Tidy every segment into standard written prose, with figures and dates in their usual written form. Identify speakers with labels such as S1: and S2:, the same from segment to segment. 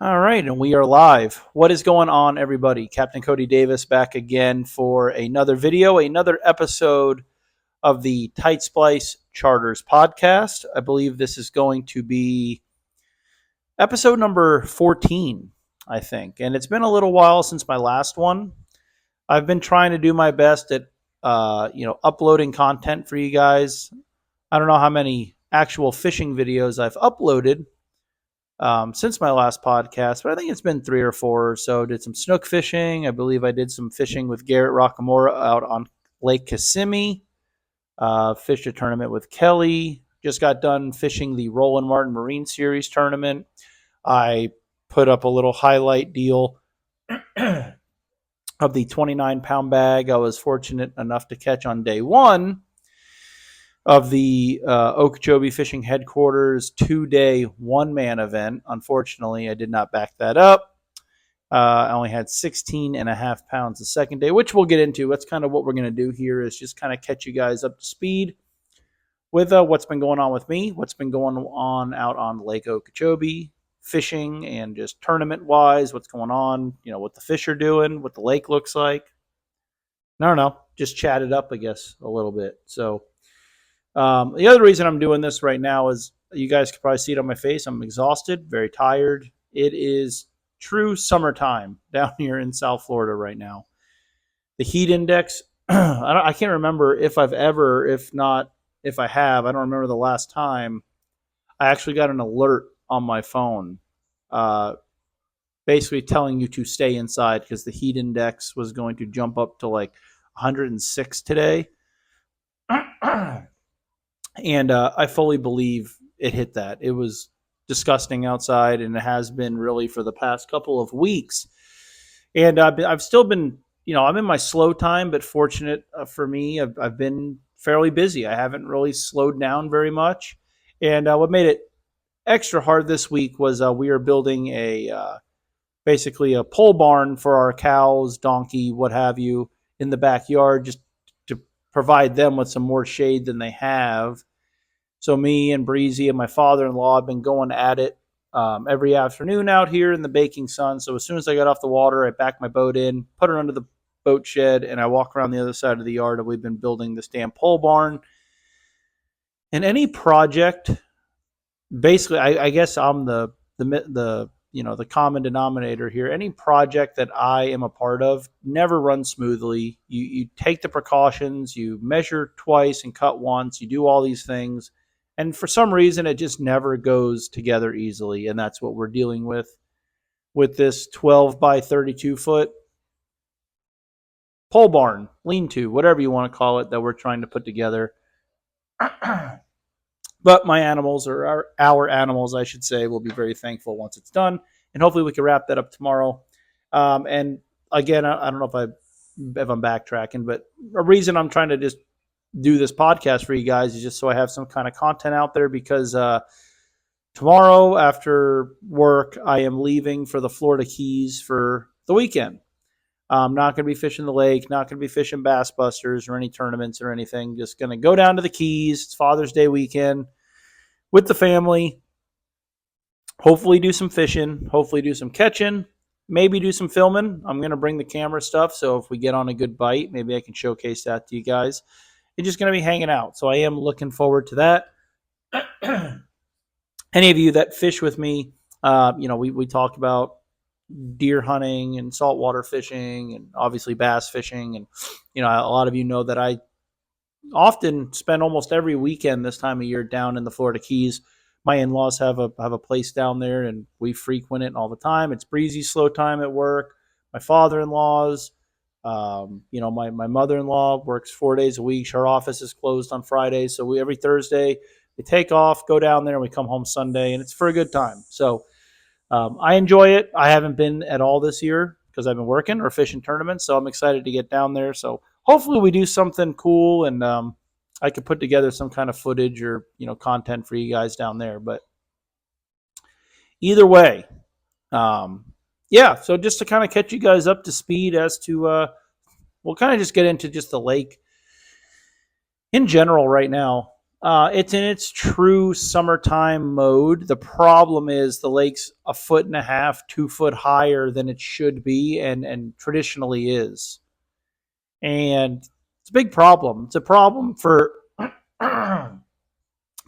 S1: All right, and we are live. What is going on, everybody? Captain Cody Davis back again for another video, another episode of the Tight Splice Charters podcast. I believe this is going to be episode number 14, I think. And it's been a little while since my last one. I've been trying to do my best at uploading content for you guys. I don't know how many actual fishing videos I've uploaded since my last podcast, but I think it's been 3 or 4 or so. Did some snook fishing. I believe I did some fishing with Garrett Rockamora out on Lake Kissimmee. Fished a tournament with Kelly. Just got done fishing the Roland Martin Marine Series tournament. I put up a little highlight deal of the 29-pound bag I was fortunate enough to catch on day one of the Okeechobee Fishing Headquarters 2-day one-man event. Unfortunately, I did not back that up. I only had 16 and a half pounds the second day, which we'll get into. That's kind of what we're going to do here, is just kind of catch you guys up to speed with what's been going on with me, what's been going on out on Lake Okeechobee, fishing and just tournament-wise, what's going on, what the fish are doing, what the lake looks like. I don't know, just chat it up, I guess, a little bit. So the other reason I'm doing this right now is you guys can probably see it on my face. I'm exhausted, very tired. It is true summertime down here in South Florida right now. The heat index, I can't remember if I have, I don't remember the last time I actually got an alert on my phone basically telling you to stay inside because the heat index was going to jump up to like 106 today. And I fully believe it hit that. It was disgusting outside, and it has been really for the past couple of weeks. And I've still been, I'm in my slow time, but fortunate for me, I've been fairly busy. I haven't really slowed down very much. And what made it extra hard this week was we are building basically a pole barn for our cows, donkey, what have you, in the backyard, just to provide them with some more shade than they have. So me and Breezy and my father-in-law have been going at it every afternoon out here in the baking sun. So as soon as I got off the water, I backed my boat in, put her under the boat shed, and I walk around the other side of the yard, and we've been building this damn pole barn. And any project, basically, I guess I'm the common denominator here. Any project that I am a part of never runs smoothly. You take the precautions, you measure twice and cut once, you do all these things. And for some reason, it just never goes together easily. And that's what we're dealing with this 12 by 32 foot pole barn, lean-to, whatever you want to call it, that we're trying to put together. But my animals, or our animals, I should say, will be very thankful once it's done. And hopefully we can wrap that up tomorrow. And again, I don't know if I'm backtracking, but a reason I'm trying to just do this podcast for you guys is just so I have some kind of content out there, because tomorrow after work, I am leaving for the Florida Keys for the weekend. I'm not going to be fishing the lake, not going to be fishing Bass Busters or any tournaments or anything. Just going to go down to the Keys. It's Father's Day weekend with the family. Hopefully do some fishing, hopefully do some catching, maybe do some filming. I'm going to bring the camera stuff, so if we get on a good bite, maybe I can showcase that to you guys. It's just going to be hanging out, so I am looking forward to that. Any of you that fish with me, we talk about deer hunting and saltwater fishing and obviously bass fishing. And, a lot of you know that I often spend almost every weekend this time of year down in the Florida Keys. My in-laws have a place down there, and we frequent it all the time. It's Breezy's slow time at work. My father-in-law's, my mother-in-law works 4 days a week. Her office is closed on Fridays. So every Thursday we take off, go down there, and we come home Sunday, and it's for a good time. So I enjoy it. I haven't been at all this year because I've been working or fishing tournaments. So I'm excited to get down there. So hopefully we do something cool, and I could put together some kind of footage or, content for you guys down there. But either way, so just to kind of catch you guys up to speed as to, we'll kind of just get into just the lake in general right now. It's in its true summertime mode. The problem is the lake's a foot and a half, 2 foot higher than it should be, and traditionally is. And it's a big problem. It's a problem for my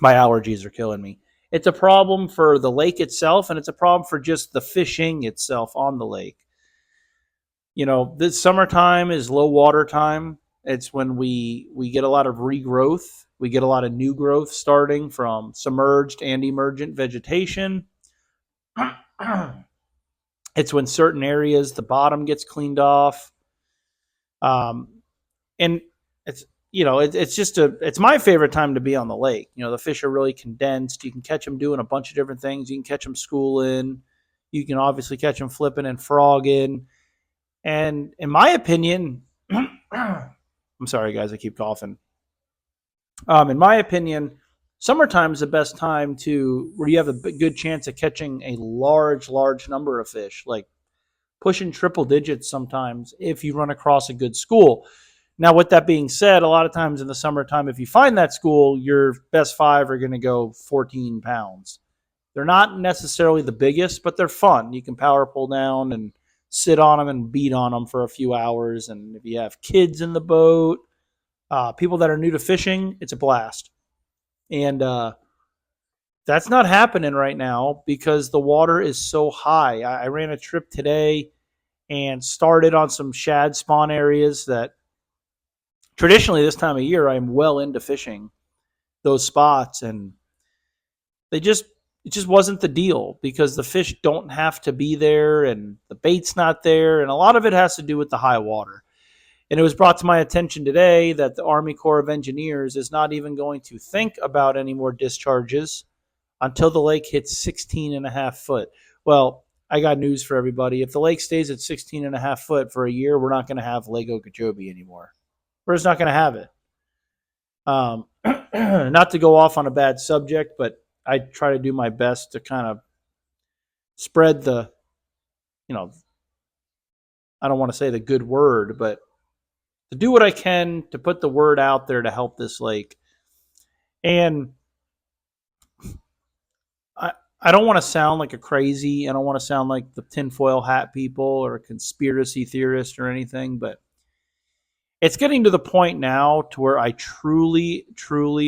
S1: allergies are killing me. It's a problem for the lake itself, and it's a problem for just the fishing itself on the lake. This summertime is low water time. It's when we get a lot of regrowth. We get a lot of new growth starting from submerged and emergent vegetation. It's when certain areas the bottom gets cleaned off. And it's my favorite time to be on the lake. The fish are really condensed. You can catch them doing a bunch of different things. You can catch them schooling. You can obviously catch them flipping and frogging. And in my opinion, I'm sorry, guys, I keep coughing. In my opinion, summertime is the best time where you have a good chance of catching a large number of fish, like pushing triple digits sometimes if you run across a good school. Now, with that being said, a lot of times in the summertime, if you find that school, your best 5 are going to go 14 pounds. They're not necessarily the biggest, but they're fun. You can power pull down and sit on them and beat on them for a few hours. And if you have kids in the boat, people that are new to fishing, it's a blast. And that's not happening right now because the water is so high. I ran a trip today and started on some shad spawn areas that traditionally this time of year I'm well into fishing those spots, and it just wasn't the deal because the fish don't have to be there and the bait's not there, and a lot of it has to do with the high water. And it was brought to my attention today that the Army Corps of Engineers is not even going to think about any more discharges until the lake hits 16 and a half foot. Well, I got news for everybody. If the lake stays at 16 and a half foot for a year, we're not going to have Lake Okeechobee anymore. We're just not going to have it. Not to go off on a bad subject, but I try to do my best to kind of spread I don't want to say the good word, but to do what I can to put the word out there to help this lake. And I don't want to sound like a crazy, I don't want to sound like the tinfoil hat people or a conspiracy theorist or anything, but it's getting to the point now to where I truly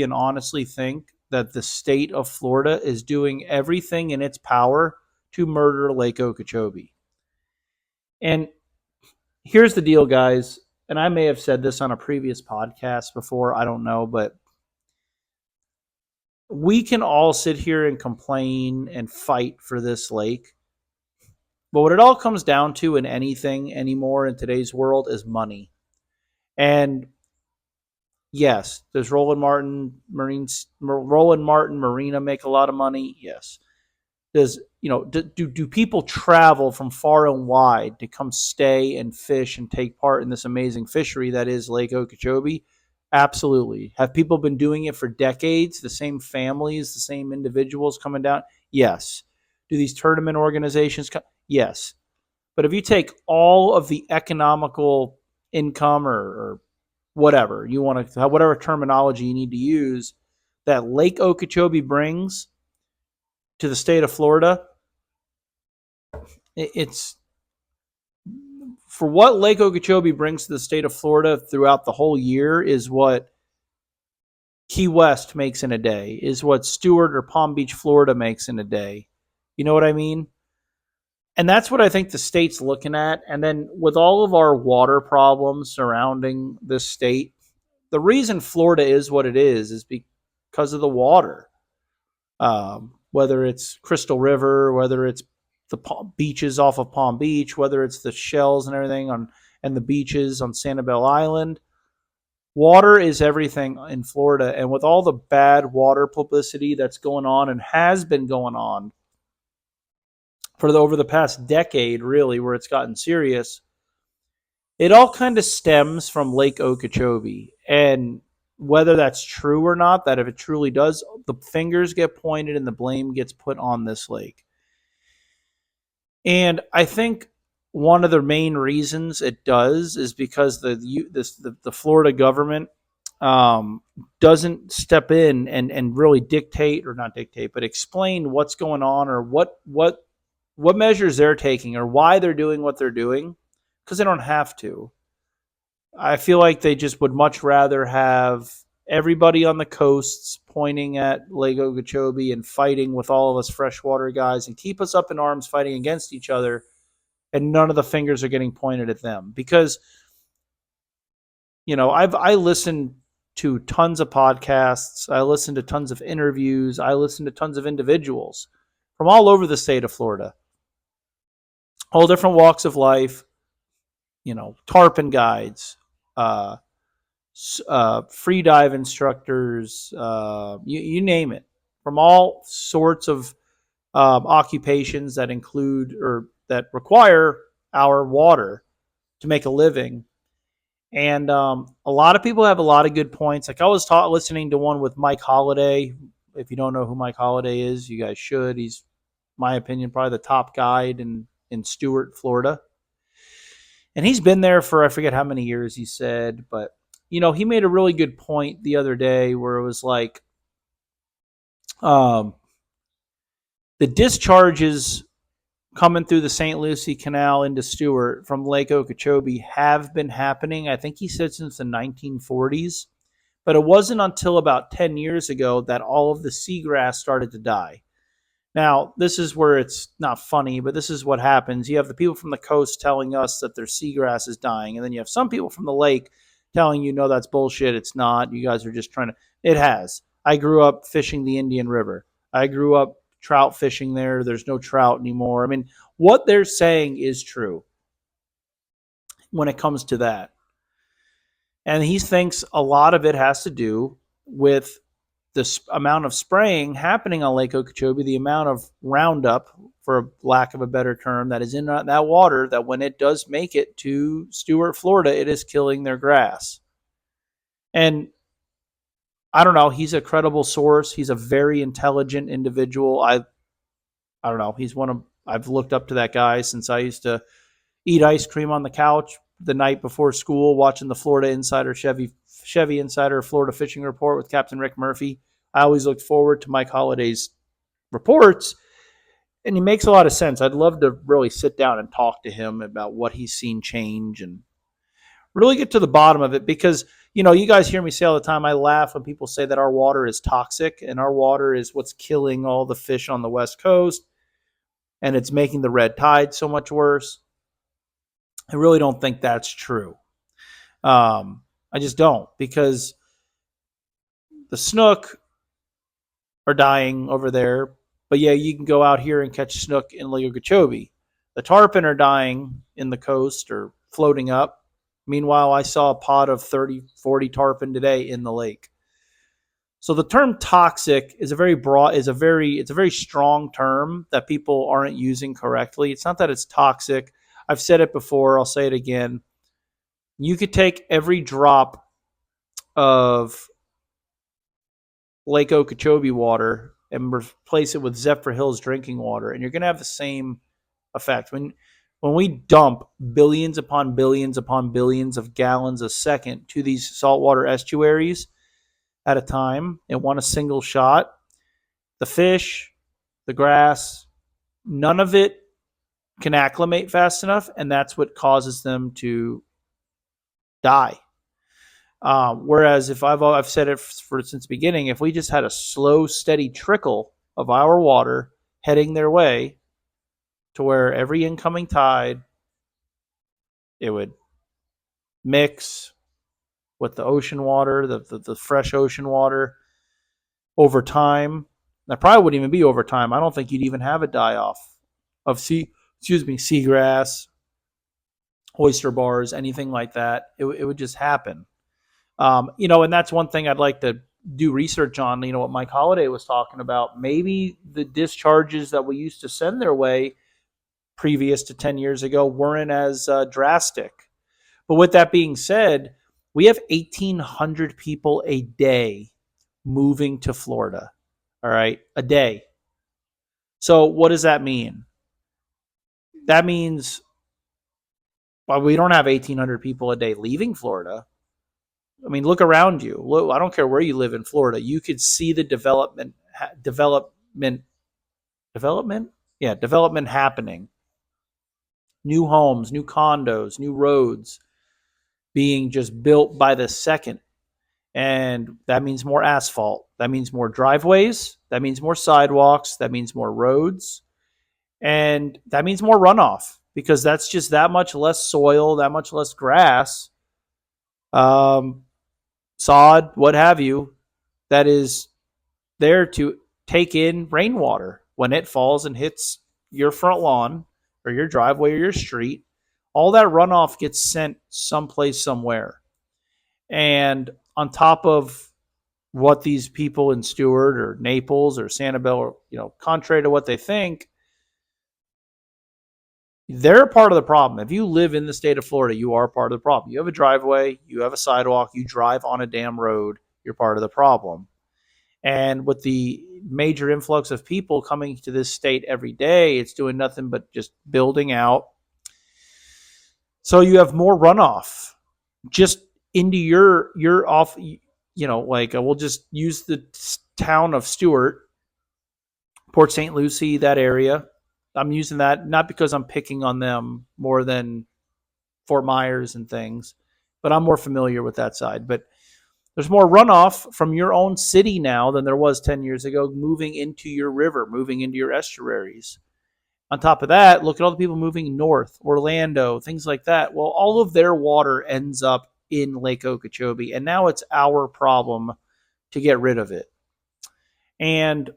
S1: and honestly think that the state of Florida is doing everything in its power to murder Lake Okeechobee. And here's the deal, guys, and I may have said this on a previous podcast before, I don't know, but we can all sit here and complain and fight for this lake. But what it all comes down to in anything anymore in today's world is money. And yes, does Roland Martin Marina make a lot of money? Yes. Do people travel from far and wide to come stay and fish and take part in this amazing fishery that is Lake Okeechobee? Absolutely. Have people been doing it for decades? The same families, the same individuals coming down? Yes. Do these tournament organizations come? Yes. But if you take all of the economical income or whatever you want to, whatever terminology you need to use, that Lake Okeechobee brings to the state of Florida, it's for what Lake Okeechobee brings to the state of Florida throughout the whole year is what Key West makes in a day, is what Stewart or Palm Beach, Florida makes in a day. You know what I mean? And that's what I think the state's looking at. And then with all of our water problems surrounding this state, the reason Florida is what it is because of the water. Whether it's Crystal River, whether it's the beaches off of Palm Beach, whether it's the shells and everything and the beaches on Sanibel Island. Water is everything in Florida. And with all the bad water publicity that's going on and has been going on over the past decade, really, where it's gotten serious, it all kind of stems from Lake Okeechobee. And whether that's true or not, that if it truly does, the fingers get pointed and the blame gets put on this lake. And I think one of the main reasons it does is because the Florida government um, doesn't step in and really dictate, or not dictate, but explain what's going on, or what measures they're taking, or why they're doing what they're doing, because they don't have to. I feel like they just would much rather have everybody on the coasts pointing at Lake Okeechobee and fighting with all of us freshwater guys and keep us up in arms fighting against each other, and none of the fingers are getting pointed at them. Because, I listened to tons of podcasts, I listened to tons of interviews, I listened to tons of individuals from all over the state of Florida, all different walks of life, tarpon guides, uh, free dive instructors, you name it, from all sorts of occupations that include or that require our water to make a living. And a lot of people have a lot of good points. Like I was listening to one with Mike Holiday. If you don't know who Mike Holiday is, you guys should. He's, my opinion, probably the top guide in Stuart, Florida. And he's been there for, I forget how many years he said, but he made a really good point the other day where it was like, um, the discharges coming through the St. Lucie Canal into Stuart from Lake Okeechobee have been happening, I think he said, since the 1940s. But it wasn't until about 10 years ago that all of the seagrass started to die. Now, this is where it's not funny, but this is what happens. You have the people from the coast telling us that their seagrass is dying, and then you have some people from the lake telling you, no, that's bullshit. It's not. You guys are just trying to. It has. I grew up fishing the Indian River. I grew up trout fishing there. There's no trout anymore. I mean, what they're saying is true when it comes to that. And he thinks a lot of it has to do with the amount of spraying happening on Lake Okeechobee, the amount of Roundup, for lack of a better term, that is in that water, that when it does make it to Stuart, Florida, it is killing their grass. And I don't know, he's a credible source. He's a very intelligent individual. I don't know. I've looked up to that guy since I used to eat ice cream on the couch the night before school, watching the Florida Insider Chevy Insider Florida Fishing Report with Captain Rick Murphy. I always looked forward to Mike Holliday's reports, and he makes a lot of sense. I'd love to really sit down and talk to him about what he's seen change and really get to the bottom of it, because, you guys hear me say all the time, I laugh when people say that our water is toxic and our water is what's killing all the fish on the West Coast and it's making the red tide so much worse. I really don't think that's true. I just don't, because the snook are dying over there, but yeah, you can go out here and catch snook in Lake Okeechobee. The tarpon are dying in the coast or floating up. Meanwhile, I saw a pod of 30, 40 tarpon today in the lake. So the term toxic is it's a very strong term that people aren't using correctly. It's not that it's toxic. I've said it before, I'll say it again. You could take every drop of Lake Okeechobee water and replace it with Zephyr Hills drinking water, and you're going to have the same effect. When we dump billions upon billions upon billions of gallons a second to these saltwater estuaries at a time in a single shot, the fish, the grass, none of it can acclimate fast enough, and that's what causes them to die. Whereas if I've said it since the beginning, if we just had a slow, steady trickle of our water heading their way to where every incoming tide, it would mix with the ocean water, the fresh ocean water over time. That probably wouldn't even be over time. I don't think you'd even have a die off of seagrass, oyster bars, anything like that. It would just happen. And that's one thing I'd like to do research on. What Mike Holiday was talking about. Maybe the discharges that we used to send their way previous to 10 years ago weren't as drastic. But with that being said, we have 1,800 people a day moving to Florida. All right, a day. So what does that mean? That means, well, we don't have 1,800 people a day leaving Florida. I mean, look around you. Look, I don't care where you live in Florida. You could see the development, yeah, development happening. New homes, new condos, new roads being just built by the second. And that means more asphalt. That means more driveways. That means more sidewalks. That means more roads. And that means more runoff because that's just that much less soil, that much less grass, um, sod, what have you, that is there to take in rainwater when it falls and hits your front lawn or your driveway or your street. All that runoff gets sent someplace, somewhere. And on top of what these people in Stewart or Naples or Sanibel, contrary to what they think, they're part of the problem. If you live in the state of Florida, you are part of the problem. You have a driveway, you have a sidewalk, you drive on a damn road, you're part of the problem. And with the major influx of people coming to this state every day, it's doing nothing but just building out. So you have more runoff just into your off, like we'll just use the town of Stewart, Port St. Lucie, that area. I'm using that not because I'm picking on them more than Fort Myers and things, but I'm more familiar with that side. But there's more runoff from your own city now than there was 10 years ago moving into your river, moving into your estuaries. On top of that, look at all the people moving north, Orlando, things like that. Well, all of their water ends up in Lake Okeechobee, and now it's our problem to get rid of it. And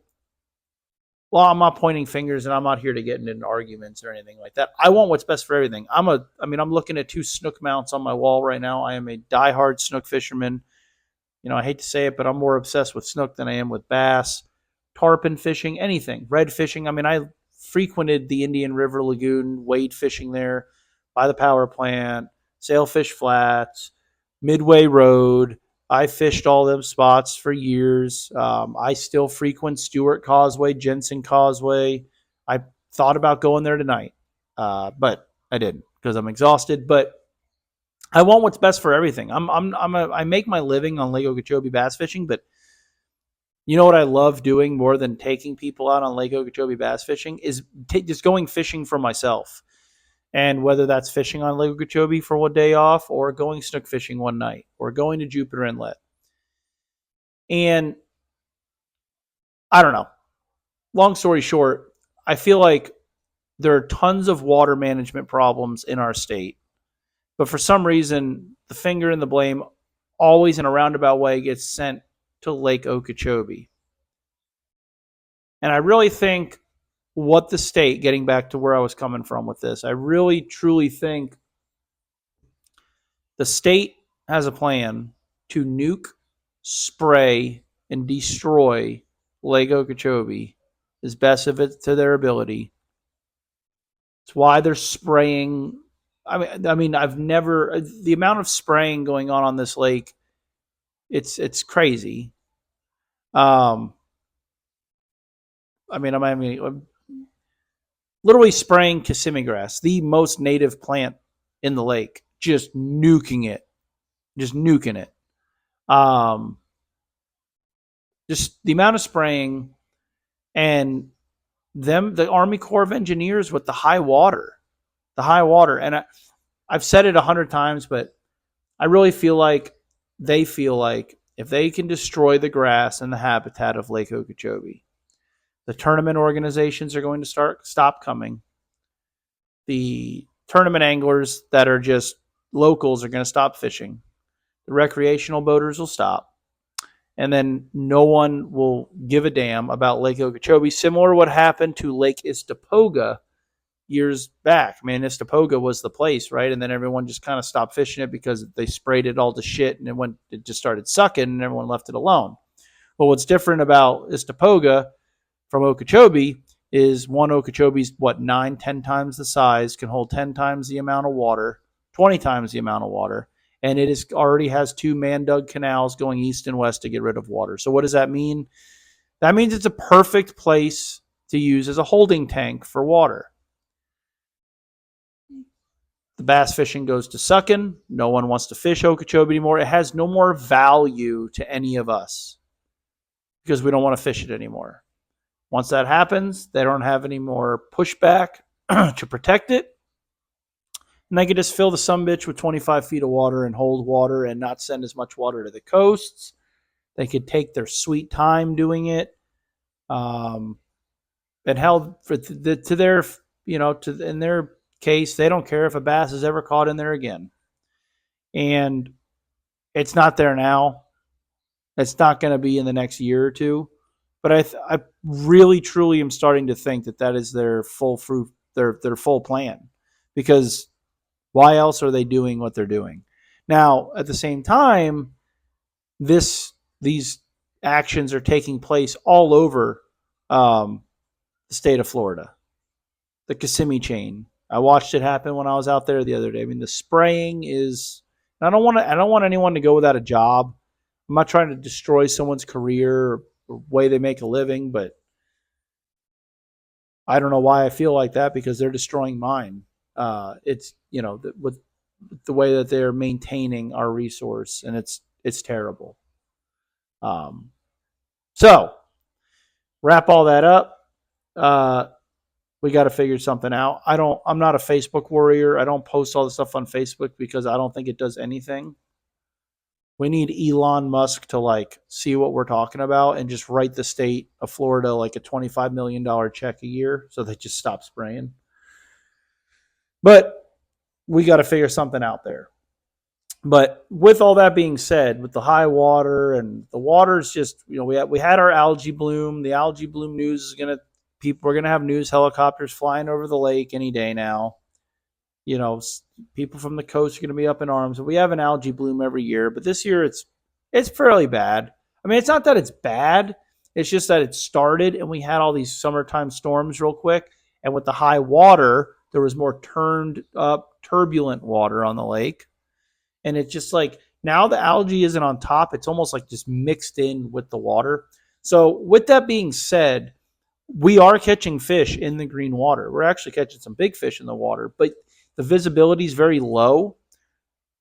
S1: well, I'm not pointing fingers, and I'm not here to get into arguments or anything like that. I want what's best for everything. I'm looking at 2 snook mounts on my wall right now. I am a diehard snook fisherman. I hate to say it, but I'm more obsessed with snook than I am with bass, tarpon fishing, anything, red fishing. I frequented the Indian River Lagoon, wade fishing there by the power plant, Sailfish Flats, Midway Road. I fished all them spots for years. I still frequent Stewart Causeway, Jensen Causeway. I thought about going there tonight, but I didn't because I'm exhausted. But I want what's best for everything. I make my living on Lake Okeechobee bass fishing, but you know what I love doing more than taking people out on Lake Okeechobee bass fishing is just going fishing for myself. And whether that's fishing on Lake Okeechobee for one day off or going snook fishing one night or going to Jupiter Inlet. And I don't know. Long story short, I feel like there are tons of water management problems in our state. But for some reason, the finger and the blame always in a roundabout way gets sent to Lake Okeechobee. And I really think what the state, getting back to where I was coming from with this, I really truly think the state has a plan to nuke, spray, and destroy Lake Okeechobee as best of it to their ability. It's why they're spraying. I've never the amount of spraying going on this lake. It's crazy. I'm literally spraying Kissimmee grass, the most native plant in the lake, just nuking it. Just the amount of spraying and the Army Corps of Engineers with the high water. And I've said it 100 times, but I really feel like they feel like if they can destroy the grass and the habitat of Lake Okeechobee, the tournament organizations are going to stop coming. The tournament anglers that are just locals are going to stop fishing. The recreational boaters will stop. And then no one will give a damn about Lake Okeechobee. Similar to what happened to Lake Istapoga years back. Istapoga was the place, right? And then everyone just kind of stopped fishing it because they sprayed it all to shit and it just started sucking and everyone left it alone. But what's different about Istapoga from Okeechobee is one, Okeechobee's 9-10 times the size, can hold 10 times the amount of water, 20 times the amount of water. And it already has 2 man-dug canals going east and west to get rid of water. So what does that mean? That means it's a perfect place to use as a holding tank for water. The bass fishing goes to sucking. No one wants to fish Okeechobee anymore. It has no more value to any of us because we don't want to fish it anymore. Once that happens, they don't have any more pushback to protect it. And they can just fill the sumbitch with 25 feet of water and hold water and not send as much water to the coasts. They could take their sweet time doing it. And held to their, in their case, they don't care if a bass is ever caught in there again. And it's not there now. It's not going to be in the next year or two. But I really, truly am starting to think that is their full fruit, their full plan, because why else are they doing what they're doing? Now, at the same time, these actions are taking place all over the state of Florida. The Kissimmee chain. I watched it happen when I was out there the other day. I mean, the spraying is. I don't want anyone to go without a job. I'm not trying to destroy someone's career or way they make a living, but I don't know why I feel like that, because they're destroying mine. It's with the way that they're maintaining our resource, and it's terrible. So wrap all that up. We got to figure something out. I'm not a Facebook warrior. I don't post all the stuff on Facebook because I don't think it does anything. We need Elon Musk to see what we're talking about and just write the state of Florida like a $25 million check a year so they just stop spraying. But we got to figure something out there. But with all that being said, with the high water and the water's just, we had our algae bloom. The algae bloom news is going to, we're going to have news helicopters flying over the lake any day now. People from the coast are going to be up in arms. We have an algae bloom every year, but this year it's fairly bad. I mean, it's not that it's bad. It's just that it started and we had all these summertime storms real quick. And with the high water, there was more turned up turbulent water on the lake. And it's just now the algae isn't on top. It's almost just mixed in with the water. So with that being said, we are catching fish in the green water. We're actually catching some big fish in the water, but the visibility is very low.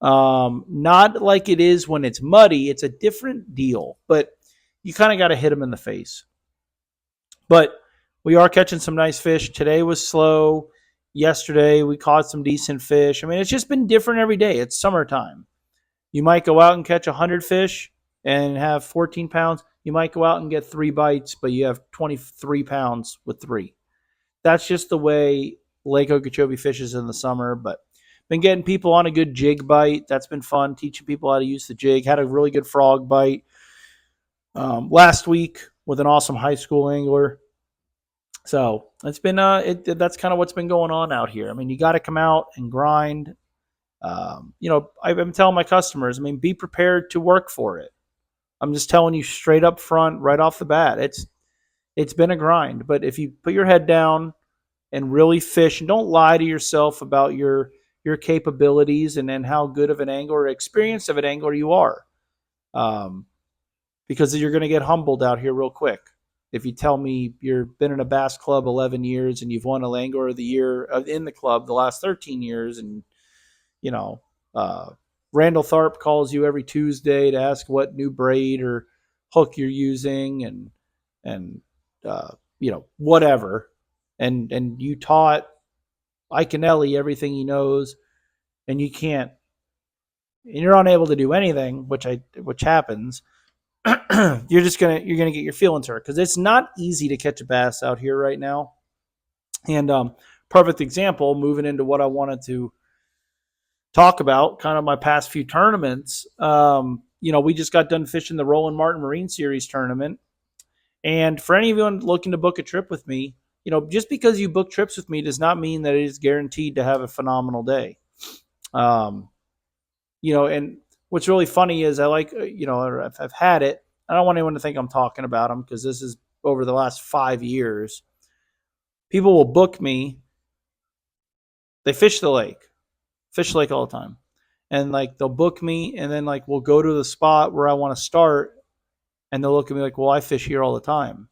S1: Not like it is when it's muddy. It's a different deal, but you kind of got to hit them in the face. But we are catching some nice fish. Today was slow. Yesterday we caught some decent fish. I mean, it's just been different every day. It's summertime. You might go out and catch 100 fish and have 14 pounds. You might go out and get 3 bites, but you have 23 pounds with 3. That's just the way Lake Okeechobee fishes in the summer. But been getting people on a good jig bite. That's been fun, teaching people how to use the jig. Had a really good frog bite last week with an awesome high school angler. So it's been that's kind of what's been going on out here. I mean, you got to come out and grind. I've been telling my customers, be prepared to work for it. I'm just telling you straight up front, right off the bat. It's been a grind, but if you put your head down and really fish, and don't lie to yourself about your capabilities and how good of an angler or experienced of an angler you are, because you're going to get humbled out here real quick. If you tell me you've been in a bass club 11 years and you've won a Angler of the Year in the club the last 13 years, and Randall Tharp calls you every Tuesday to ask what new braid or hook you're using and whatever. And you taught Iconelli everything he knows, and you can't, and you're unable to do anything, which happens. you're gonna get your feelings hurt, because it's not easy to catch a bass out here right now. And perfect example, moving into what I wanted to talk about, kind of my past few tournaments. We just got done fishing the Roland Martin Marine Series tournament. And for anyone looking to book a trip with me, just because you book trips with me does not mean that it is guaranteed to have a phenomenal day. And what's really funny is I've had it. I don't want anyone to think I'm talking about them, because this is over the last 5 years. People will book me. They fish the lake all the time. And they'll book me, and then we'll go to the spot where I want to start, and they'll look at me like, well, I fish here all the time.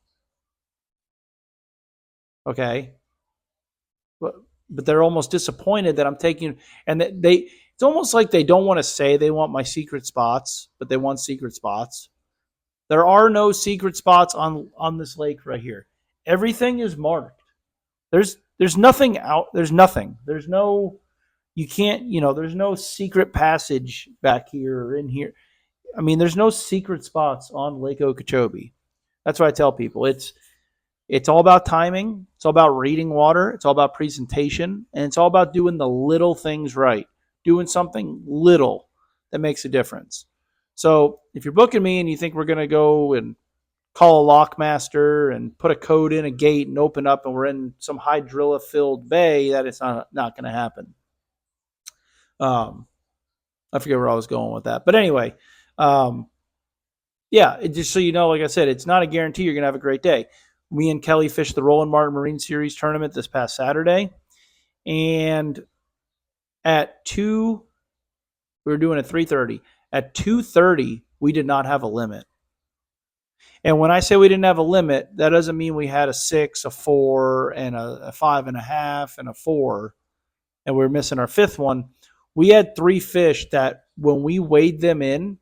S1: Okay. but they're almost disappointed that I'm taking, and they it's almost like they don't want to say they want my secret spots, but they want secret spots. There are no secret spots on this lake right here. Everything is marked. There's nothing out. There's nothing. There's no you can't, there's no secret passage back here or in here. I mean, there's no secret spots on Lake Okeechobee. That's what I tell people. It's all about timing. It's all about reading water. It's all about presentation, and it's all about doing the little things right. Doing something little that makes a difference. So if you're booking me and you think we're going to go and call a lockmaster and put a code in a gate and open up and we're in some hydrilla filled bay, that it's not going to happen. I forget where I was going with that, but anyway, just so you know, like I said, it's not a guarantee you're going to have a great day. Me and Kelly fished the Roland Martin Marine Series tournament this past Saturday, and at 2, we were doing at 3:30. At 2:30, we did not have a limit. And when I say we didn't have a limit, that doesn't mean we had a 6, a 4, and a 5.5, and a 4, and we were missing our 5th one. We had 3 fish that when we weighed them in,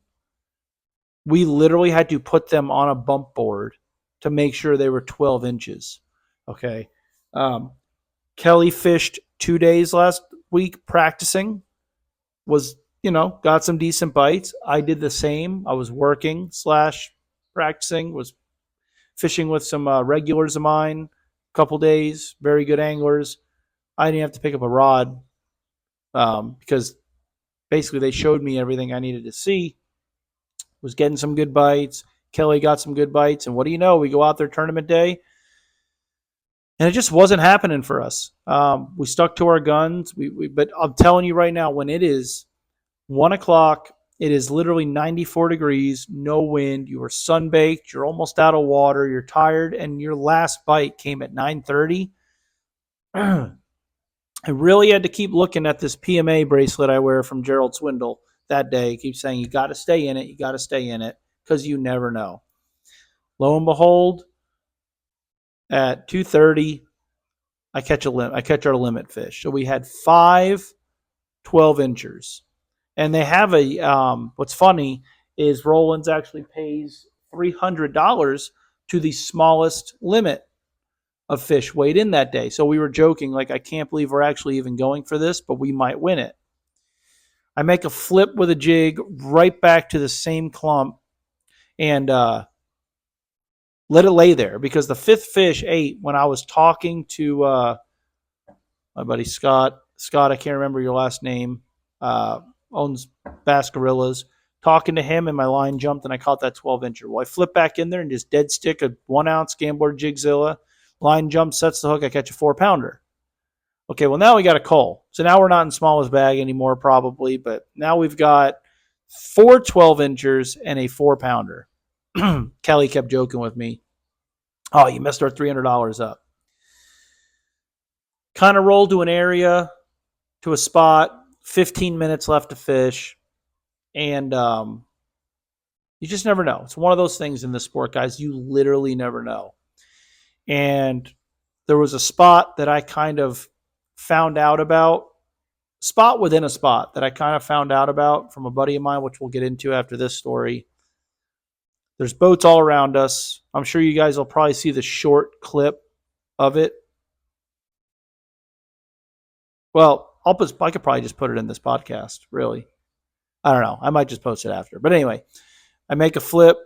S1: we literally had to put them on a bump board to make sure they were 12 inches. Okay. Kelly fished 2 days last week practicing, got some decent bites. I did the same. I was working / practicing, was fishing with some regulars of mine a couple days, very good anglers. I didn't have to pick up a rod because basically they showed me everything I needed to see. Was getting some good bites. Kelly got some good bites. And what do you know? We go out there tournament day, and it just wasn't happening for us. We stuck to our guns. But I'm telling you right now, when it is 1 o'clock, it is literally 94 degrees, no wind. You are sunbaked. You're almost out of water. You're tired, and your last bite came at 9:30. I really had to keep looking at this PMA bracelet I wear from Gerald Swindle that day. Keep saying, you got to stay in it. You got to stay in it because you never know. Lo and behold, at 2:30, I catch our limit fish. So we had 5 12-inchers. And they have what's funny is Roland's actually pays $300 to the smallest limit of fish weighed in that day. So we were joking, like, I can't believe we're actually even going for this, but we might win it. I make a flip with a jig right back to the same clump and let it lay there because the 5th fish ate when I was talking to my buddy Scott. Scott, I can't remember your last name, owns Bass Gorillas. Talking to him, and my line jumped, and I caught that 12-incher. Well, I flip back in there and just dead stick a 1-ounce Gambler Jigzilla. Line jumps, sets the hook. I catch a 4-pounder. Okay, well, now we got a cull. So now we're not in smallest bag anymore, probably, but now we've got 4 12-inchers and a 4-pounder. Kelly kept joking with me. Oh, you messed our $300 up. Kind of rolled to an area, to a spot, 15 minutes left to fish, and you just never know. It's one of those things in this sport, guys. You literally never know. And there was a spot that I kind of found out about, spot within a spot that I kind of found out about from a buddy of mine, which we'll get into after this story. There's boats all around us. I'm sure you guys will probably see the short clip of it. Well, I could probably just put it in this podcast, really. I don't know. I might just post it after. But anyway, I make a flip,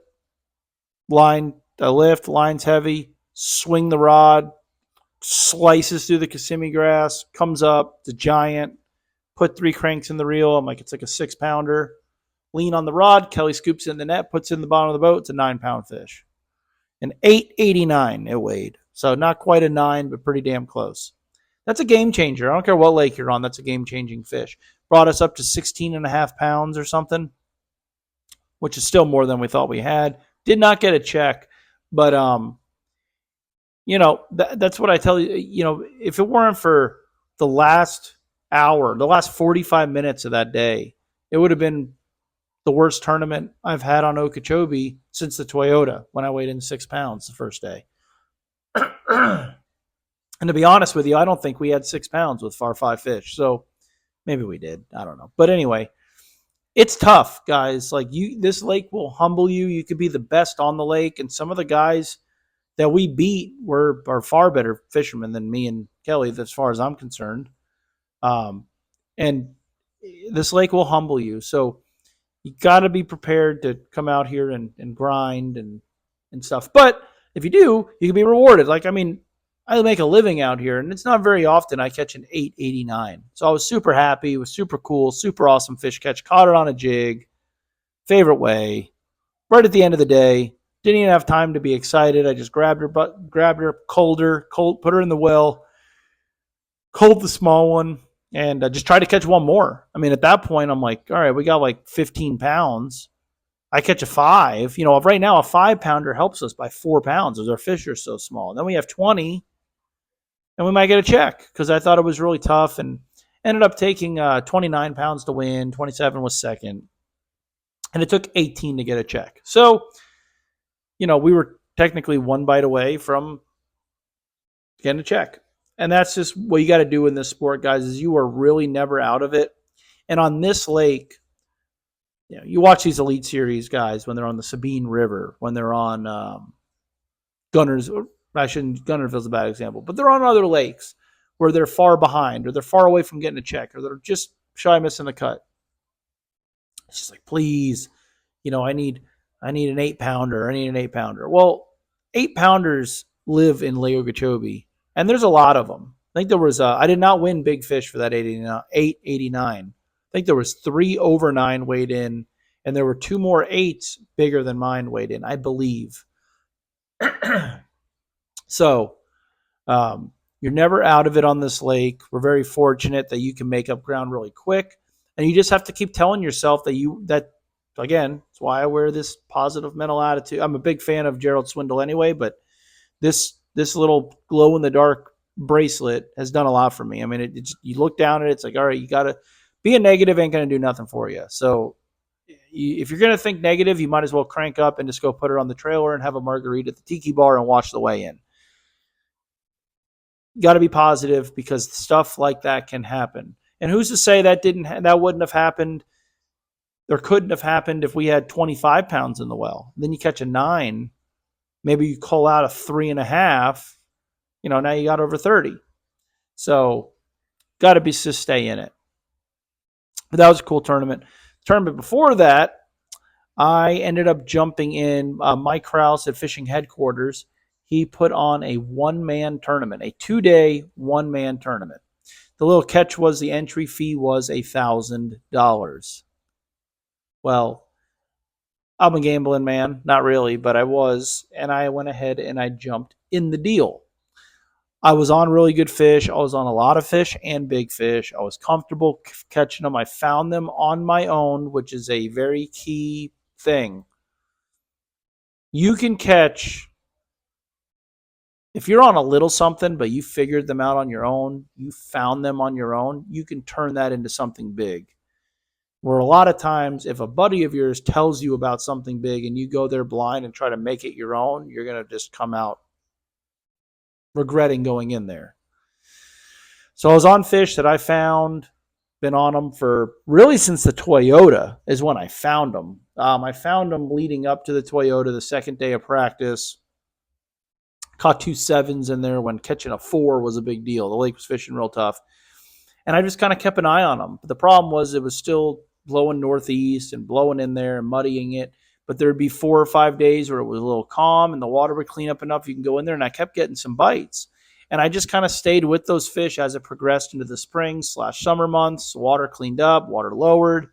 S1: a lift, line's heavy, swing the rod, slices through the Kissimmee grass, comes up, it's a giant, put 3 cranks in the reel. I'm like, it's like a 6-pounder. Lean on the rod, Kelly scoops it in the net, puts it in the bottom of the boat. It's a 9-pound fish. An 889 it weighed. So not quite a 9, but pretty damn close. That's a game changer. I don't care what lake you're on. That's a game-changing fish. Brought us up to 16.5 pounds or something, which is still more than we thought we had. Did not get a check, but that's what I tell you. If it weren't for the last hour, the last 45 minutes of that day, it would have been the worst tournament I've had on Okeechobee since the Toyota when I weighed in 6 pounds the first day. And to be honest with you, I don't think we had 6 pounds with our 5 fish. So maybe we did. I don't know. But anyway, it's tough, guys. Like this lake will humble you. You could be the best on the lake, and some of the guys that we beat are far better fishermen than me and Kelly, as far as I'm concerned. And this lake will humble you. So you got to be prepared to come out here and grind and stuff. But if you do, you can be rewarded. Like, I mean, I make a living out here, and it's not very often I catch an 889. So I was super happy. It was super cool, super awesome fish catch. Caught it on a jig, favorite way. Right at the end of the day, didn't even have time to be excited. I just grabbed her, cold, put her in the well, cold the small one, and just tried to catch one more. I mean, at that point, I'm like, all right, we got like 15 pounds. I catch a 5. Right now a 5-pounder helps us by 4 pounds as our fish are so small. And then we have 20, and we might get a check because I thought it was really tough and ended up taking 29 pounds to win. 27 was second, and it took 18 to get a check. So, we were technically one bite away from getting a check. And that's just what you got to do in this sport, guys, is you are really never out of it. And on this lake, you watch these Elite Series guys when they're on the Sabine River, when they're on Gunners. Gunnerville's a bad example, but they're on other lakes where they're far behind or they're far away from getting a check or they're just shy missing the cut. It's just like, please, I need an 8-pounder. I need an 8-pounder. Well, 8-pounders live in Lake Okeechobee, and there's a lot of them. I think there was I did not win big fish for that 889. I think there was 3 over 9 weighed in, and there were 2 more 8s bigger than mine weighed in, I believe. So you're never out of it on this lake. We're very fortunate that you can make up ground really quick, and you just have to keep telling yourself that again, that's why I wear this positive mental attitude. I'm a big fan of Gerald Swindle anyway, but this little glow in the dark bracelet has done a lot for me. I mean, you look down at it, it's like, all right, you got to be a negative, ain't going to do nothing for you. So if you're going to think negative, you might as well crank up and just go put it on the trailer and have a margarita at the tiki bar and watch the weigh in. Got to be positive because stuff like that can happen. And who's to say that wouldn't have happened or couldn't have happened if we had 25 pounds in the well? Then you catch a 9, maybe you call out a 3.5. Now you got over 30. So got to just stay in it. But that was a cool tournament. Tournament before that, I ended up jumping in. Mike Krause at Fishing Headquarters, he put on a one-man tournament, a 2-day one-man tournament. The little catch was the entry fee was $1,000. Well, I'm a gambling man. Not really, but I was. And I went ahead and I jumped in the deal. I was on really good fish. I was on a lot of fish and big fish. I was comfortable catching them. I found them on my own, which is a very key thing. You can catch, if you're on a little something, but you figured them out on your own, you found them on your own, you can turn that into something big. Where a lot of times, if a buddy of yours tells you about something big and you go there blind and try to make it your own, you're going to just come out regretting going in there. So I was on fish that I found, been on them for really since the Toyota is when I found them. I found them leading up to the Toyota, the second day of practice. Caught 2 7s in there when catching a 4 was a big deal. The lake was fishing real tough. And I just kind of kept an eye on them. But the problem was it was still blowing northeast and blowing in there and muddying it. But there would be 4 or 5 days where it was a little calm and the water would clean up enough you can go in there. And I kept getting some bites. And I just kind of stayed with those fish as it progressed into the spring/summer months. Water cleaned up, water lowered.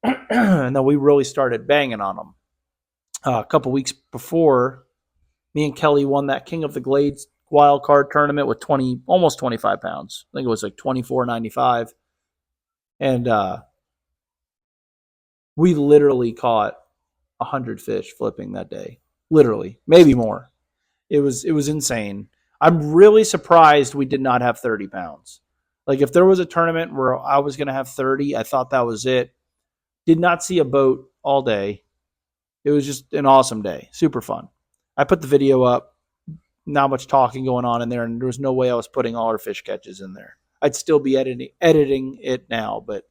S1: And then we really started banging on them. A couple weeks before, me and Kelly won that King of the Glades wild card tournament with almost 25 pounds. I think it was like 24.95. And we literally caught 100 fish flipping that day. Literally, maybe more. It was insane. I'm really surprised we did not have 30 pounds. Like if there was a tournament where I was going to have 30, I thought that was it. Did not see a boat all day. It was just an awesome day. Super fun. I put the video up. not much talking going on in there, and there was no way I was putting all our fish catches in there. I'd still be editing it now, but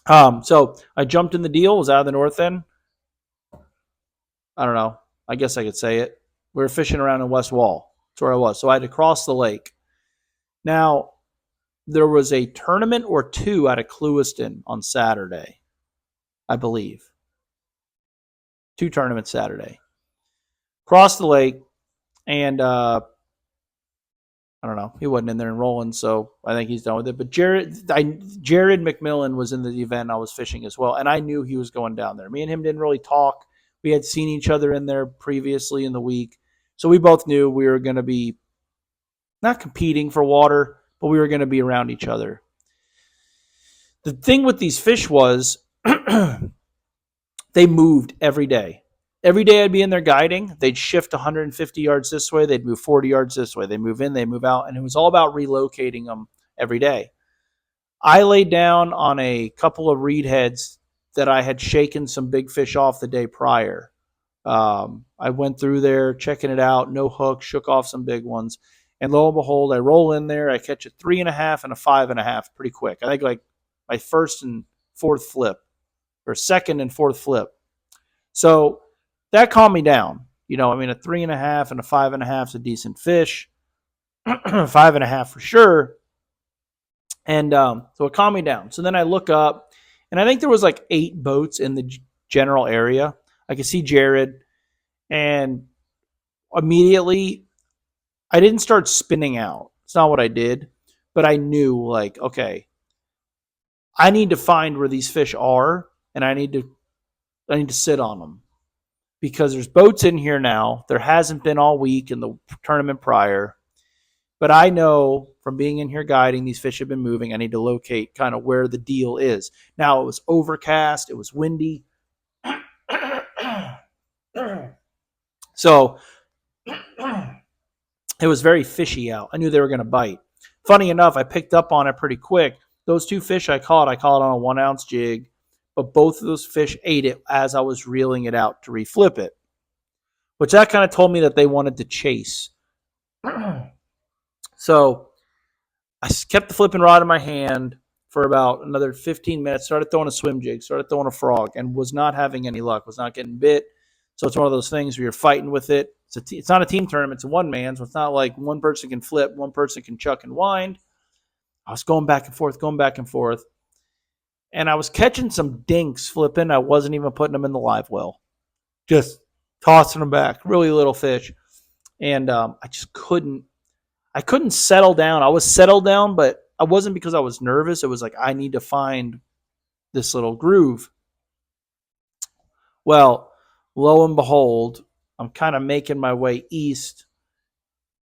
S1: so I jumped in the deal, was out of the north end. I don't know. I guess I could say it. We were fishing around in West Wall. That's where I was. So I had to cross the lake. Now, there was a tournament or two out of Clewiston on Saturday, I believe. 2 tournaments Saturday. Crossed the lake, and I don't know. He wasn't in there enrolling, so I think he's done with it. But Jared McMillan was in the event I was fishing as well, and I knew he was going down there. Me and him didn't really talk. We had seen each other in there previously in the week, so we both knew we were going to be not competing for water, but we were going to be around each other. The thing with these fish was they moved every day. Every day I'd be in there guiding. They'd shift 150 yards this way. They'd move 40 yards this way. They move in, they move out. And it was all about relocating them every day. I laid down on a couple of reed heads that I had shaken some big fish off the day prior. I went through there, checking it out, no hook, shook off some big ones. And lo and behold, I roll in there. I catch a 3.5 and a 5.5 pretty quick. I think like my first and fourth flip, or second and fourth flip. So that calmed me down. A 3.5 and a 5.5 is a decent fish. 5.5 for sure. And so it calmed me down. So then I look up, and I think there was like 8 boats in the general area. I could see Jared, and immediately I didn't start spinning out. It's not what I did, but I knew, like, okay, I need to find where these fish are, and I need to sit on them, because there's boats in here now. There hasn't been all week in the tournament prior, but I know from being in here guiding, these fish have been moving. I need to locate kind of where the deal is. Now, it was overcast. It was windy. So it was very fishy out. I knew they were going to bite. Funny enough, I picked up on it pretty quick. Those 2 fish I caught on a 1-ounce jig, but both of those fish ate it as I was reeling it out to reflip it, which that kind of told me that they wanted to chase. So I kept the flipping rod in my hand for about another 15 minutes, started throwing a swim jig, started throwing a frog, and was not having any luck, was not getting bit. So it's one of those things where you're fighting with it. It's not a team tournament. It's a one-man, so it's not like one person can flip, one person can chuck and wind. I was going back and forth. And I was catching some dinks flipping. I wasn't even putting them in the live well. Just tossing them back. Really little fish. And I just couldn't settle down. I was settled down, but I wasn't because I was nervous. It was like, I need to find this little groove. Well, lo and behold, I'm kind of making my way east,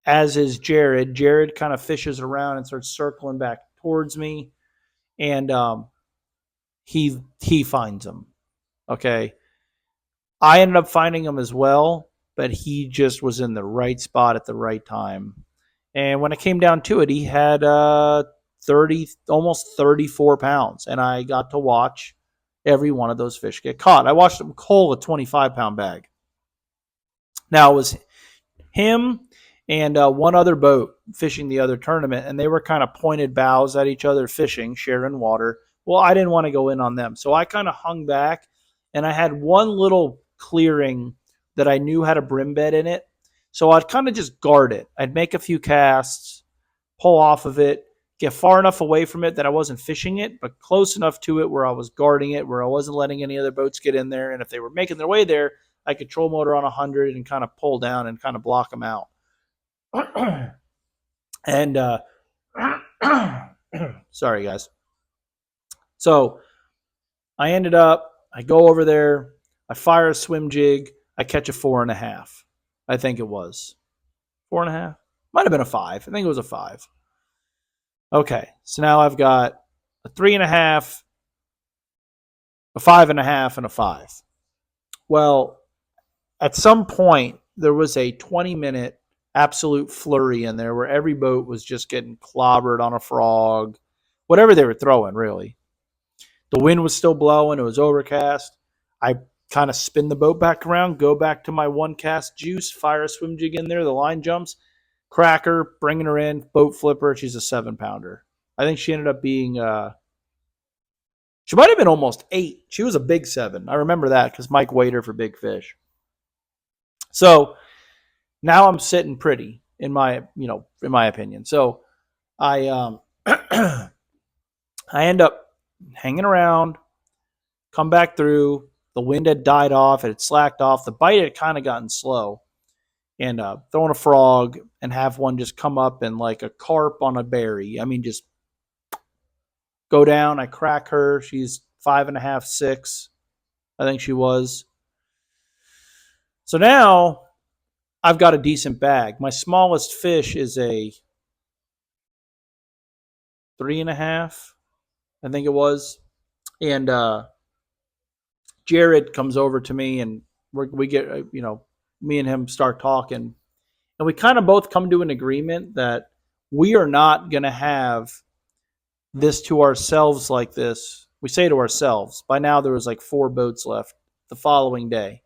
S1: as is Jared. Jared kind of fishes around and starts circling back towards me. And he finds them. Okay. I ended up finding him as well, but he just was in the right spot at the right time. And when it came down to it, he had 30, almost 34 pounds. And I got to watch every one of those fish get caught. I watched him cull a 25-pound bag. Now, it was him and one other boat fishing the other tournament, and they were kind of pointed bows at each other fishing, sharing water. Well, I didn't want to go in on them. So I kind of hung back, and I had one little clearing that I knew had a brim bed in it. So I'd kind of just guard it. I'd make a few casts, pull off of it, get far enough away from it that I wasn't fishing it, but close enough to it where I was guarding it, where I wasn't letting any other boats get in there. And if they were making their way there, I could troll motor on 100 and kind of pull down and kind of block them out. And sorry, guys. So I go over there, I fire a swim jig, I catch a 4.5. I think it was 4.5. Might have been a 5. I think it was a 5. Okay, so now I've got a 3.5, a 5.5, and a 5. Well, at some point, there was a 20-minute absolute flurry in there where every boat was just getting clobbered on a frog, whatever they were throwing, really. The wind was still blowing. It was overcast. I kind of spin the boat back around, go back to my one cast juice, fire a swim jig in there, the line jumps, cracker, bringing her in, boat flipper. She's a 7-pounder. I think she ended up being, she might have been almost 8. She was a big 7. I remember that because Mike weighed her for big fish. So now I'm sitting pretty in my opinion. So I I end up hanging around, come back through. The wind had died off, it had slacked off. The bite had kind of gotten slow. And throwing a frog and have one just come up and like a carp on a berry. I mean, just go down. I crack her. She's 5.5, 6. I think she was. So now I've got a decent bag. My smallest fish is a 3.5, I think it was. And Jared comes over to me and we get, me and him start talking. And we kind of both come to an agreement that we are not going to have this to ourselves like this. We say to ourselves. By now there was like 4 boats left the following day.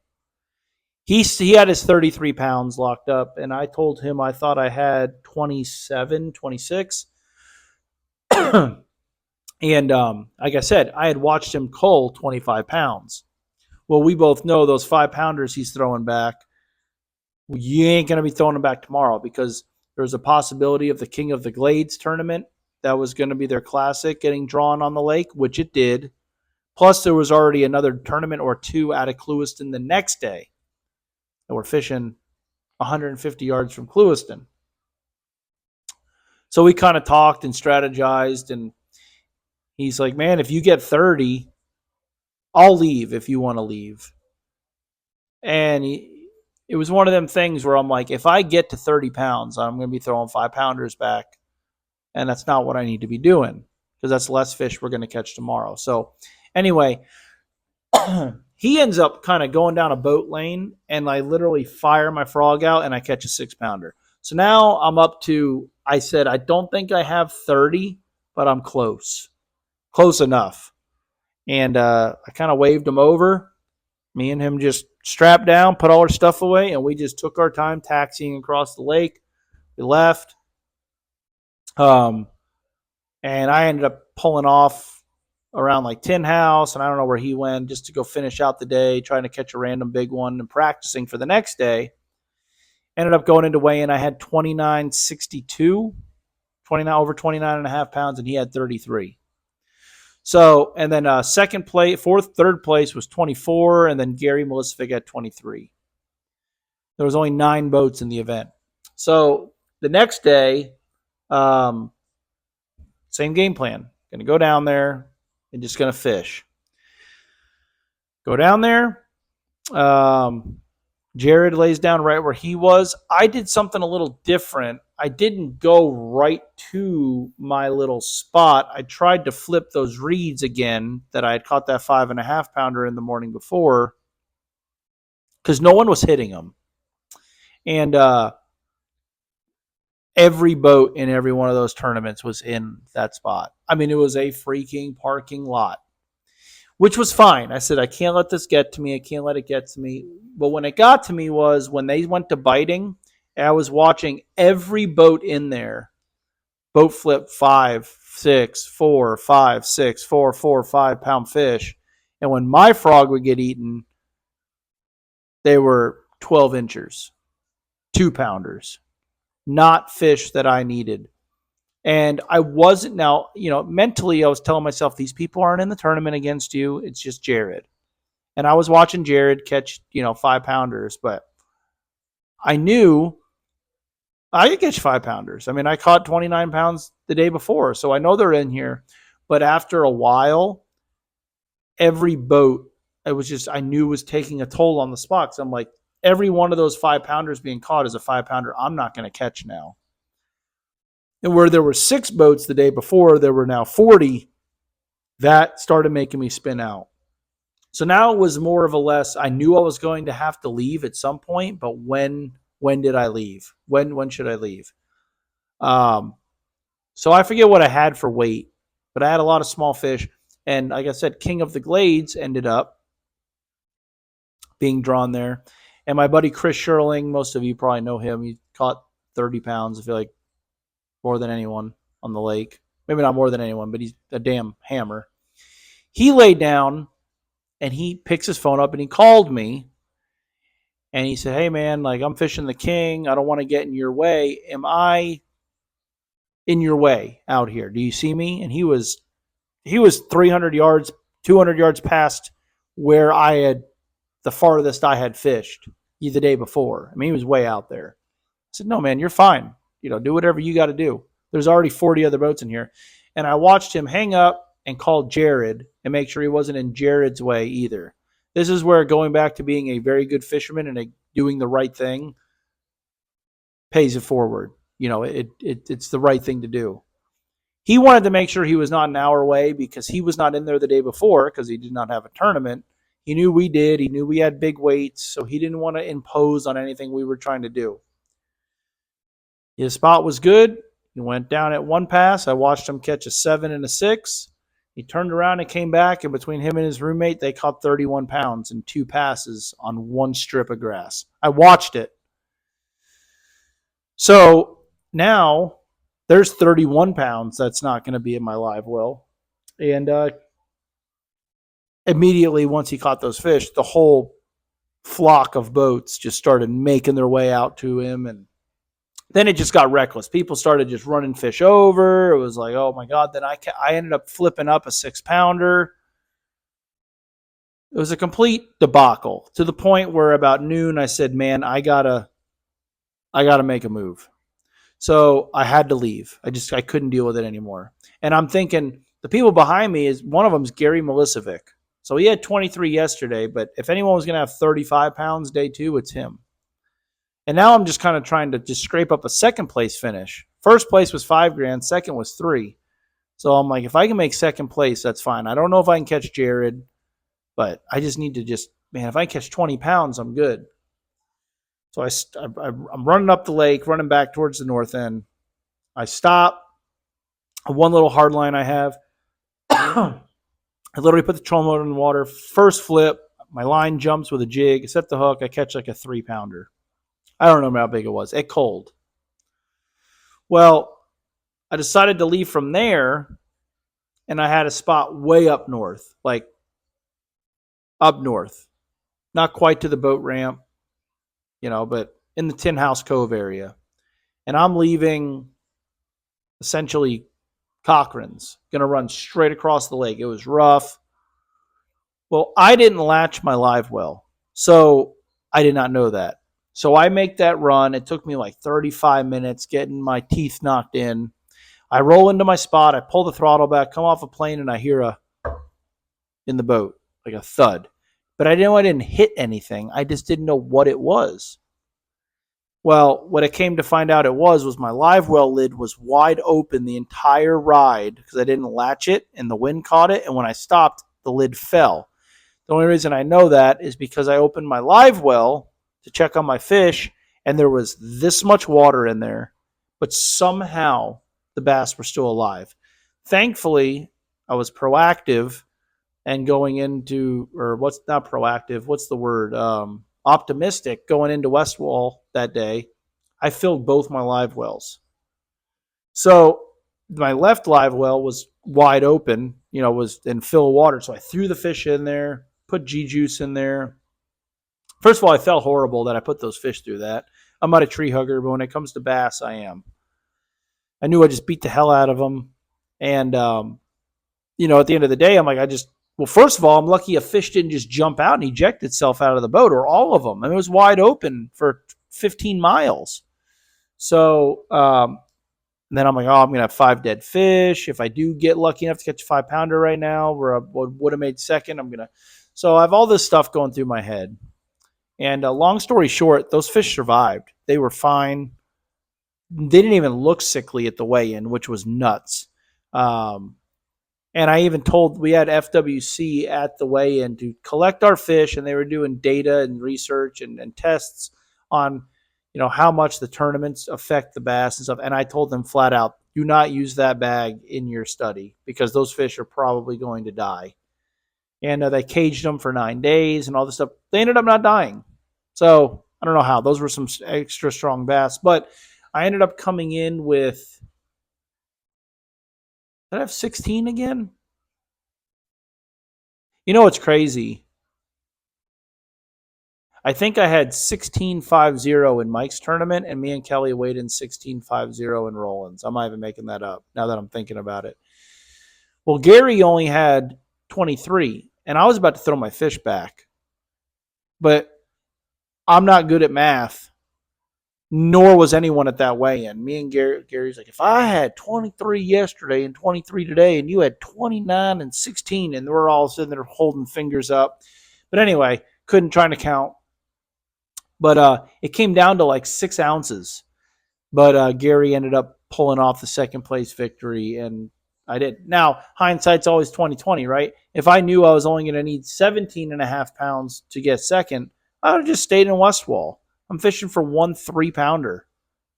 S1: He had his 33 pounds locked up, and I told him I thought I had 27, 26. And like I said, I had watched him cull 25 pounds. Well, we both know those 5-pounders he's throwing back, you ain't going to be throwing them back tomorrow because there's a possibility of the King of the Glades tournament that was going to be their classic getting drawn on the lake, which it did. Plus, there was already another tournament or 2 out of Clewiston the next day that were fishing 150 yards from Clewiston. So we kind of talked and strategized, and he's like, man, if you get 30, I'll leave if you want to leave. And it was one of them things where I'm like, if I get to 30 pounds, I'm going to be throwing 5-pounders back. And that's not what I need to be doing because that's less fish we're going to catch tomorrow. So anyway, he ends up kind of going down a boat lane, and I literally fire my frog out and I catch a 6-pounder. So now I'm up to, I said, I don't think I have 30, but I'm close enough. And I kind of waved him over. Me and him just strapped down, put all our stuff away, and we just took our time taxiing across the lake. We left. And I ended up pulling off around like Tin House, and I don't know where he went, just to go finish out the day, trying to catch a random big one and practicing for the next day. Ended up going into weigh-in. I had 29.62, over 29 and a half pounds, and he had 33. So, and then third place was 24, and then Gary Melisfig had 23. There was only 9 boats in the event. So the next day, same game plan. Going to go down there and just going to fish. Go down there. Jared lays down right where he was. I did something a little different. I didn't go right to my little spot. I tried to flip those reeds again that I had caught that 5.5-pounder in the morning before because no one was hitting them. And every boat in every one of those tournaments was in that spot. I mean, it was a freaking parking lot, which was fine. I said, I can't let this get to me. I can't let it get to me. But when it got to me was when they went to biting, I was watching every boat in there. Boat flip 5, 6, 4, 5, 6, 4, 4, 5-pound fish. And when my frog would get eaten, they were 12 inchers, 2-pounders, not fish that I needed. And I wasn't now, mentally I was telling myself, these people aren't in the tournament against you. It's just Jared. And I was watching Jared catch, 5-pounders, but I knew I could catch 5-pounders. I mean, I caught 29 pounds the day before, so I know they're in here. But after a while, every boat, I knew was taking a toll on the spot. So I'm like, every one of those 5-pounders being caught is a 5-pounder I'm not going to catch now. And where there were 6 boats the day before, there were now 40. That started making me spin out. So now it was more of a less, I knew I was going to have to leave at some point, but when did I leave? When should I leave? So I forget what I had for weight, but I had a lot of small fish. And like I said, King of the Glades ended up being drawn there. And my buddy Chris Sherling, most of you probably know him. He caught 30 pounds, I feel like more than anyone on the lake. Maybe not more than anyone, but he's a damn hammer. He laid down and he picks his phone up and he called me and he said, "Hey man, like I'm fishing the king. I don't want to get in your way. Am I in your way out here? Do you see me?" And he was 300 yards, 200 yards past where I had the farthest I had fished the day before. I mean, he was way out there. I said, "No, man, you're fine. Do whatever you got to do. There's already 40 other boats in here." And I watched him hang up and call Jared and make sure he wasn't in Jared's way either. This is where going back to being a very good fisherman and doing the right thing pays it forward. It's the right thing to do. He wanted to make sure he was not an hour away because he was not in there the day before because he did not have a tournament. He knew we did. He knew we had big weights, so he didn't want to impose on anything we were trying to do. His spot was good. He went down at one pass. I watched him catch a 7 and a 6. He turned around and came back, and between him and his roommate, they caught 31 pounds in 2 passes on one strip of grass. I watched it. So now there's 31 pounds that's not going to be in my live well. And immediately once he caught those fish, the whole flock of boats just started making their way out to him. And then it just got reckless. People started just running fish over. It was like, oh my God. Then I ended up flipping up a 6-pounder. It was a complete debacle to the point where about noon I said, man, I gotta make a move. So I had to leave. I couldn't deal with it anymore. And I'm thinking the people behind me one of them is Gary Milicevic. So he had 23 yesterday, but if anyone was going to have 35 pounds day 2, it's him. And now I'm just kind of trying to just scrape up a second place finish. First place was $5,000. Second was 3. So I'm like, if I can make second place, that's fine. I don't know if I can catch Jared, but I just need to if I catch 20 pounds, I'm good. So I'm running up the lake, running back towards the north end. I stop. One little hard line I have. I literally put the trolling motor in the water. First flip, my line jumps with a jig. I set the hook. I catch like a 3-pounder. I don't remember how big it was. It cold. Well, I decided to leave from there, and I had a spot way up north, like up north. Not quite to the boat ramp, but in the Tin House Cove area. And I'm leaving essentially Cochran's, going to run straight across the lake. It was rough. Well, I didn't latch my live well, so I did not know that. So I make that run. It took me like 35 minutes getting my teeth knocked in. I roll into my spot. I pull the throttle back, come off a plane, and I hear in the boat, like a thud. But I didn't hit anything. I just didn't know what it was. Well, what I came to find out it was my live well lid was wide open the entire ride because I didn't latch it and the wind caught it. And when I stopped, the lid fell. The only reason I know that is because I opened my live well to check on my fish and there was this much water in there, but somehow the bass were still alive. Thankfully, I was proactive and going into, or what's not proactive, what's the word? Optimistic going into Westwall that day. I filled both my live wells. So my left live well was wide open, was in fill of water. So I threw the fish in there, put G-juice in there. First of all, I felt horrible that I put those fish through that. I'm not a tree hugger, but when it comes to bass, I am. I knew I just beat the hell out of them. And, at the end of the day, I'm like, well, first of all, I'm lucky a fish didn't just jump out and eject itself out of the boat, or all of them. I mean, it was wide open for 15 miles. So then I'm like, I'm going to have 5 dead fish. If I do get lucky enough to catch a 5-pounder right now, where I would have made second, So I have all this stuff going through my head. And long story short, those fish survived. They were fine. They didn't even look sickly at the weigh-in, which was nuts. And I even we had FWC at the weigh-in to collect our fish, and they were doing data and research and tests on, how much the tournaments affect the bass and stuff. And I told them flat out, do not use that bag in your study because those fish are probably going to die. and they caged them for 9 days and all this stuff. They ended up not dying. So I don't know how. Those were some extra strong bass, but I ended up coming in with. Did I have 16 again? You know what's crazy? I think I had 16.50 in Mike's tournament, and me and Kelly weighed in 16.50 in Roland's. I'm not even making that up now that I'm thinking about it. Well, Gary only had 23, and I was about to throw my fish back. But I'm not good at math, nor was anyone at that weigh-in. Me and Gary's like, if I had 23 yesterday and 23 today, and you had 29 and 16, and we're all sitting there holding fingers up. But anyway, couldn't try to count. But it came down to like 6 ounces. But Gary ended up pulling off the second place victory, and I did. Now, hindsight's always 20/20, right? If I knew I was only going to need 17 and a half pounds to get second, I would have just stayed in Westwall. I'm fishing for 1 3-pounder,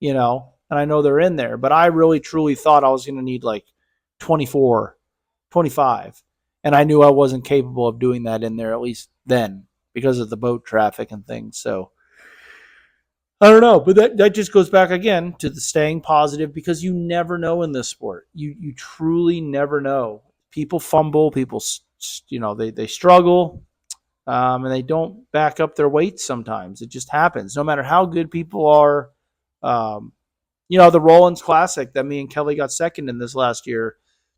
S1: and I know they're in there. But I really, truly thought I was going to need like 24, 25. And I knew I wasn't capable of doing that in there, at least then, because of the boat traffic and things. So I don't know, but that just goes back again to the staying positive, because you never know in this sport. You truly never know. People fumble, people they struggle, and they don't back up their weights sometimes. It just happens. No matter how good people are, the Rollins Classic that me and Kelly got second in this last year,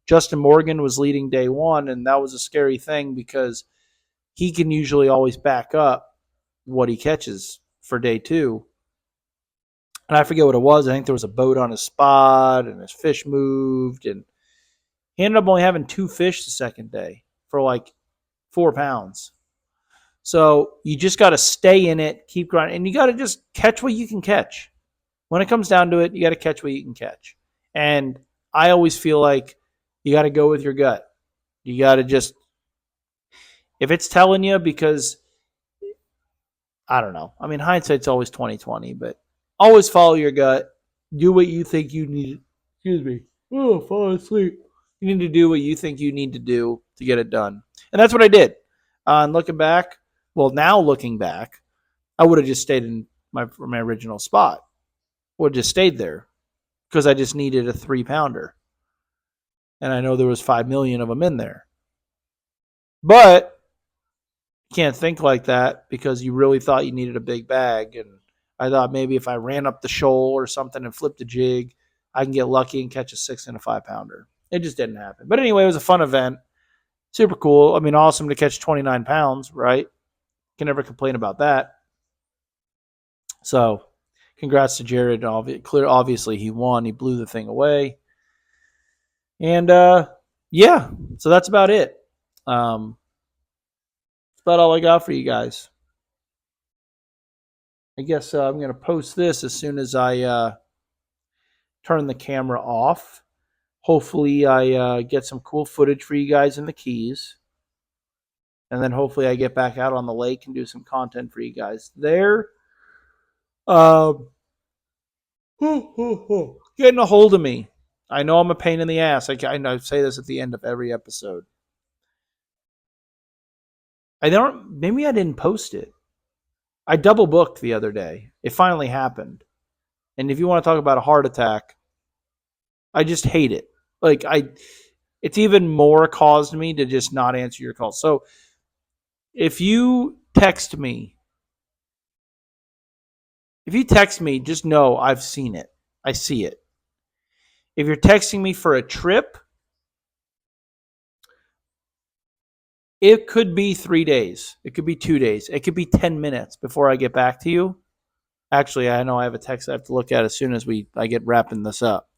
S1: Justin Morgan was leading day one, and that was a scary thing because he can usually always back up what he catches for day two. And I forget what it was. I think there was a boat on his spot and his fish moved. And he ended up only having 2 fish the second day for like 4 pounds. So you just got to stay in it, keep grinding. And you got to just catch what you can catch. When it comes down to it, you got to catch what you can catch. And I always feel like you got to go with your gut. You got to just, if it's telling you, because I don't know. I mean, hindsight's always 20/20, but always follow your gut. Do what you think you need. Excuse me. Oh, fall asleep. You need to do what you think you need to do to get it done. And that's what I did. And looking back, I would have just stayed in my original spot. Would have just stayed there because I just needed a 3-pounder. And I know there was 5 million of them in there. But you can't think like that because you really thought you needed a big bag. And I thought maybe if I ran up the shoal or something and flipped a jig, I can get lucky and catch a 6 and a 5-pounder. It just didn't happen. But anyway, it was a fun event. Super cool. I mean, awesome to catch 29 pounds, right? Can never complain about that. So, congrats to Jared. Obviously, he won. He blew the thing away. And, yeah, so that's about it. That's about all I got for you guys. I guess I'm going to post this as soon as I turn the camera off. Hopefully, I get some cool footage for you guys in the Keys. And then hopefully I get back out on the lake and do some content for you guys there. Getting a hold of me. I know I'm a pain in the ass. I say this at the end of every episode. Maybe I didn't post it. I double booked the other day. It finally happened. And if you want to talk about a heart attack, I just hate it. It's even more caused me to just not answer your calls. So if you text me, just know I've seen it. I see it. If you're texting me for a trip, it could be 3 days. It could be 2 days. It could be 10 minutes before I get back to you. Actually, I know I have a text I have to look at as soon as I get wrapping this up.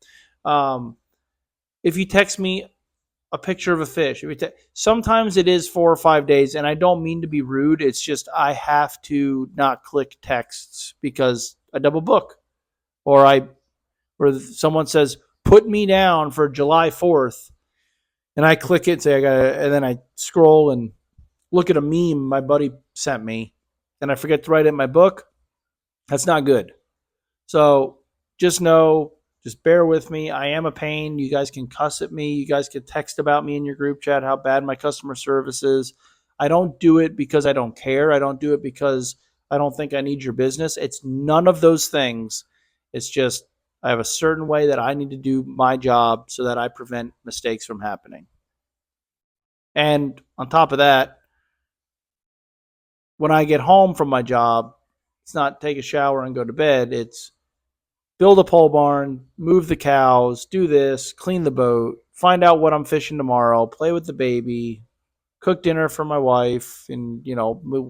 S1: If you text me a picture of a fish, sometimes it is 4 or 5 days, and I don't mean to be rude. It's just I have to not click texts because I double book, or someone says put me down for July 4th, and I click it, say I got, and then I scroll and look at a meme my buddy sent me, and I forget to write it in my book. That's not good. So just know. Just bear with me. I am a pain. You guys can cuss at me. You guys can text about me in your group chat, how bad my customer service is. I don't do it because I don't care. I don't do it because I don't think I need your business. It's none of those things. It's just I have a certain way that I need to do my job so that I prevent mistakes from happening. And on top of that, when I get home from my job, it's not take a shower and go to bed. It's build a pole barn, move the cows, do this, clean the boat, find out what I'm fishing tomorrow, play with the baby, cook dinner for my wife, and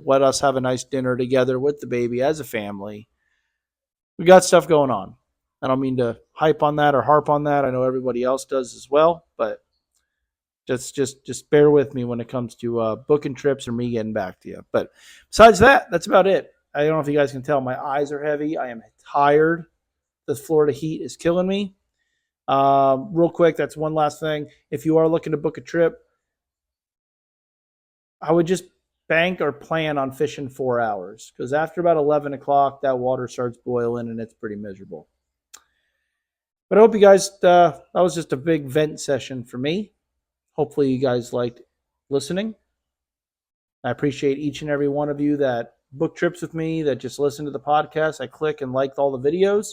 S1: let us have a nice dinner together with the baby as a family. We got stuff going on. I don't mean to hype on that or harp on that. I know everybody else does as well, but just bear with me when it comes to booking trips or me getting back to you. But besides that, that's about it. I don't know if you guys can tell. My eyes are heavy. I am tired. The Florida heat is killing me. Real quick, that's one last thing. If you are looking to book a trip, I would just bank or plan on fishing 4 hours because after about 11 o'clock, that water starts boiling and it's pretty miserable. But I hope you guys, that was just a big vent session for me. Hopefully, you guys liked listening. I appreciate each and every one of you that book trips with me, that just listen to the podcast. I click and liked all the videos.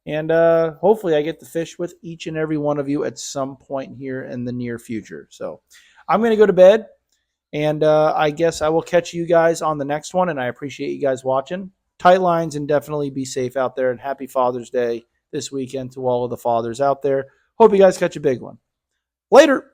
S1: And hopefully I get to fish with each and every one of you at some point here in the near future. So I'm going to go to bed, and I guess I will catch you guys on the next one, and I appreciate you guys watching. Tight lines, and definitely be safe out there, and happy Father's Day this weekend to all of the fathers out there. Hope you guys catch a big one. Later.